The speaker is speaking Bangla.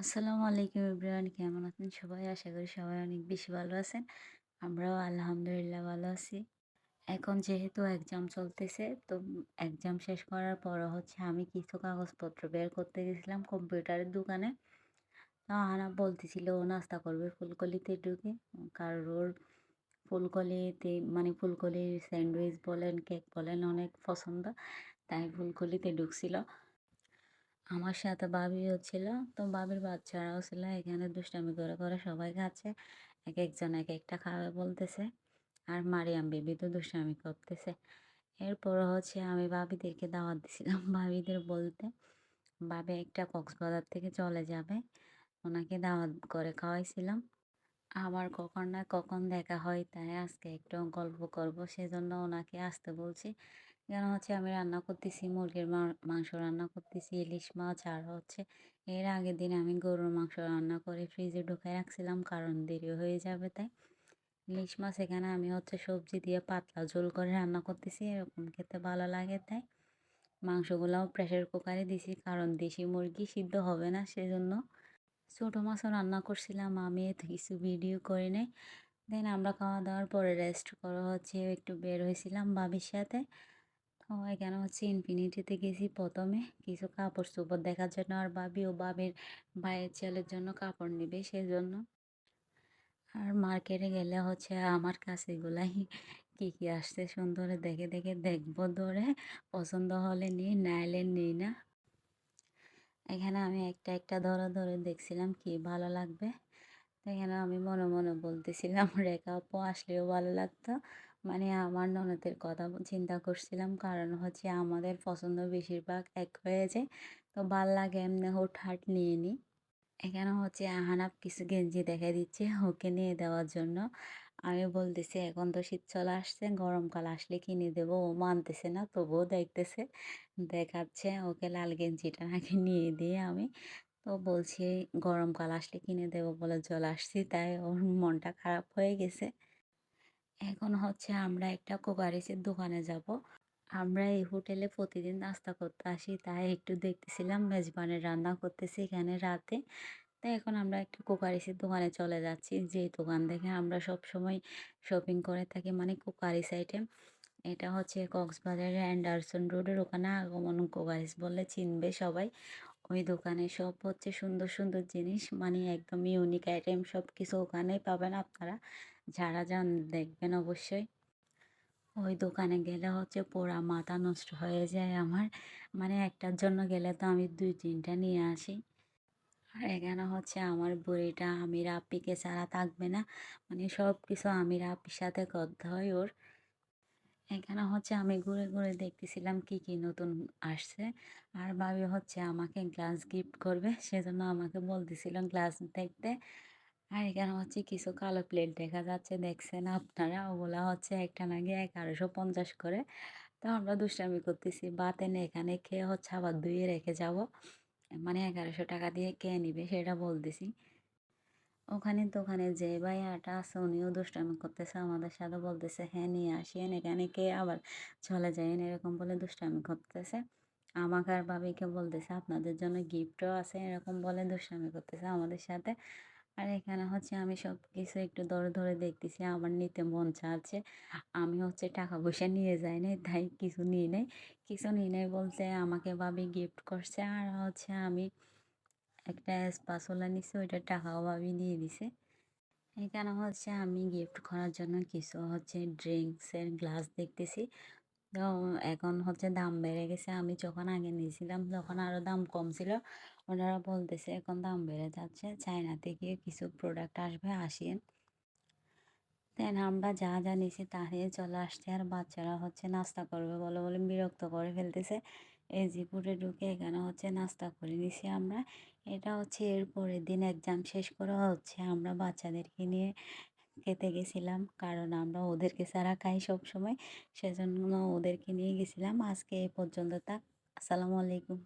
আসসালামু আলাইকুম এভরিওয়ান, কেমন আছেন সবাই? আশা করি সবাই অনেক বেশি ভালো আছেন। আমরাও আলহামদুলিল্লাহ ভালো আছি। এখন যেহেতু এক্সাম চলতেছে, তো এক্সাম শেষ করার পরে আমি কিছু কাগজপত্র বের করতে গেছিলাম কম্পিউটারের দোকানে। তো আহানা বলতেছিল ও নাস্তা করবে ফুলকলিতে ঢুকে, কারণ ওর ফুলকলিতে মানে ফুলকলির স্যান্ডউইচ বলেন, কেক বলেন অনেক পছন্দ, তাই ফুলকলিতে ঢুকছিল। আমার সাথে ভাবিও ছিল। তো ভাবির বাচ্চারাও ছিল। এখানে দুষ্টামি করে করে সবাই খাচ্ছে। একেকজন একেকটা খাবে বলতেছে। আর মারিয়াম বেবি তো দুষ্টামি করতেছে। এরপর আমি ভাবিদেরকে দাওয়াত দিছিলাম ভাবিদের বলতে, ভাবি একটা কক্সবাজার থেকে চলে যাবে, ওনাকে দাওয়াত করে খাওয়াইছিলাম। আবার কখন না কখন দেখা হয়, তাই আজকে একটু গল্প করব, সেজন্য ওনাকে আসতে বলছি। কেন আমি রান্না করতেছি মুরগির মাংস রান্না করতেছি, ইলিশ মাছ, আর এর আগের দিন আমি গরুর মাংস রান্না করে ফ্রিজে ঢুকাই রাখছিলাম, কারণ দেরি হয়ে যাবে তাই। ইলিশ মাছ এখানে আমি সবজি দিয়ে পাতলা ঝোল করে রান্না করতেছি, এরকম খেতে ভালো লাগে তাই। মাংসগুলোও প্রেসার কুকারে দিছি, কারণ দেশি মুরগি সিদ্ধ হবে না, সেজন্য। ছোটো মাছও রান্না করছিলাম আমি, এত কিছু ভিডিও করে নেই। দেন আমরা খাওয়া দাওয়ার পরে রেস্ট করা একটু বের হয়েছিলাম ভাবির সাথে। তো এখানে ইনফিনিটিতে গেছি প্রথমে কিছু কাপড় চোপড় দেখার জন্য, আর ভাবি ও ভাবির ভাইয়ের ছেলের জন্য কাপড় নেবে সেজন্য। আর মার্কেটে গেলে আমার কাছে এগুলাই কী কী আসছে সুন্দর দেখে দেখে দেখবো, ধরে পছন্দ হলে নিই, নাইলে নিই না। এখানে আমি একটা একটা ধরে ধরে দেখছিলাম কি ভালো লাগবে। তো এখানে আমি মনে মনে বলতেছিলাম রেখা আপু আসলেও ভালো লাগতো, মানে আমার ননদের কথা চিন্তা করছিলাম, কারণ আমাদের পছন্দ বেশিরভাগ এক হয়ে যায়, তো ভাল লাগে এমনি হুটহাট নিয়ে নিই। এখানে আহানাপ কিছু গেঞ্জি দেখা দিচ্ছে ওকে নিয়ে দেওয়ার জন্য। আমি বলতেছি এখন তো শীত চলে আসছে, গরমকাল আসলে কিনে দেবো, ও মানতেছে না, তবুও দেখতেছে, দেখাচ্ছে ওকে লাল গেঞ্জিটা নাকি নিয়ে দিয়ে আমি। তো বলছি গরমকাল আসলে কিনে দেবো বলে চলে আসছি, তাই ওর মনটা খারাপ হয়ে গেছে। এখন আমরা একটা কোকারিসের দোকানে যাব। আমরা এই হোটেলে প্রতিদিন নাস্তা করতে আসি, তাই একটু দেখতেছিলাম মেজবানের রান্না করতেছি এখানে রাতে। তাই এখন আমরা একটা কুকারিসের দোকানে চলে যাচ্ছি, যে দোকান থেকে আমরা সব সময় শপিং করে থাকি, মানে কুকারিস আইটেম। এটা কক্সবাজারের অ্যান্ডারসন রোডের ওখানে আগমন কুকারিস বললে চিনবে সবাই। ওই দোকানে সব সুন্দর সুন্দর জিনিস, মানে একদম ইউনিক আইটেম, সব কিছু ওখানেই পাবেন আপনারা, যারা যান দেখবেন অবশ্যই। ওই দোকানে গেলে পোড়া মাথা নষ্ট হয়ে যায় আমার, মানে একটার জন্য গেলে তো আমি 2-3টা নিয়ে আসি। আর এখানে আমার বুড়িটা আমির আপ্পিকে ছাড়া থাকবে না, মানে সব কিছু আমির আপ্পির সাথে করতে হয় ওর। এখানে আমি ঘুরে ঘুরে দেখতেছিলাম কি কি নতুন আসছে। আর ভাবি আমাকে গ্লাস গিফট করবে, সেজন্য আমাকে বলতেছিল গ্লাস দেখতে। আর এখানে কিছু কালো প্লেট দেখা যাচ্ছে, দেখছেন আপনারা, ওগুলা একটা নাকি 1150 করে। তো আমরা দুষ্টামি করতেছি, ভাত এনে এখানে খেয়ে আবার ধুয়ে রেখে যাব, মানে 1100 টাকা দিয়ে কে নিবে সেটা বলতেছি। ওখানে দোকানে যে ভাইয়াটা আছে উনিও দুষ্টামি করতেছে আমাদের সাথে, বলতেছে হ্যাঁ নিয়ে আসেন এখানে কে আবার চলে যায়েন, এরকম বলে দুষ্টামি করতেছে। আমাকে আর ভাবিকে বলতেছে আপনাদের জন্য গিফটও আছে, এরকম বলে দুষ্টামি করতেছে আমাদের সাথে। আর এখানে আমি সব কিছু একটু ধরে ধরে দেখতেছি, আমার নিতে মন চাচ্ছে। আমি টাকা পয়সা নিয়ে যাই নাই, তাই কিছু নিয়ে নেই। কিছু নিয়ে নেই বলতে আমাকে ভাবি গিফট করছে, আর আমি একটা স্পাচুলা নিছি, ওইটার টাকাও ভাবি দিয়ে দিছে। এখানে আমি গিফট করার জন্য কিছু ড্রিঙ্কসের গ্লাস দেখতেছি। তো এখন দাম বেড়ে গেছে, আমি যখন আগে নিয়েছিলাম তখন আরও দাম কম ছিল। ওনারা বলতেছে এখন দাম বেড়ে যাচ্ছে, চায়না থেকে কিছু প্রোডাক্ট আসবে, আসেন। দেন আমরা যা যা নিয়েছি তা নিয়ে চলে আসছে, আর বাচ্চারা নাস্তা করবে বলে বলে বিরক্ত করে ফেলতেছে। এজিপুরে ঢুকে এখানে নাস্তা করে নিছি আমরা। এটা এর পরের দিন এক্সাম শেষ করে আমরা বাচ্চাদেরকে নিয়ে খেতে গেছিলাম, কারণ আমরা ওদেরকে ছাড়া খাই সব সময়, সেজন্য ওদেরকে নিয়ে গেছিলাম। আজকে এই পর্যন্ত থাক। আসসালামু আলাইকুম।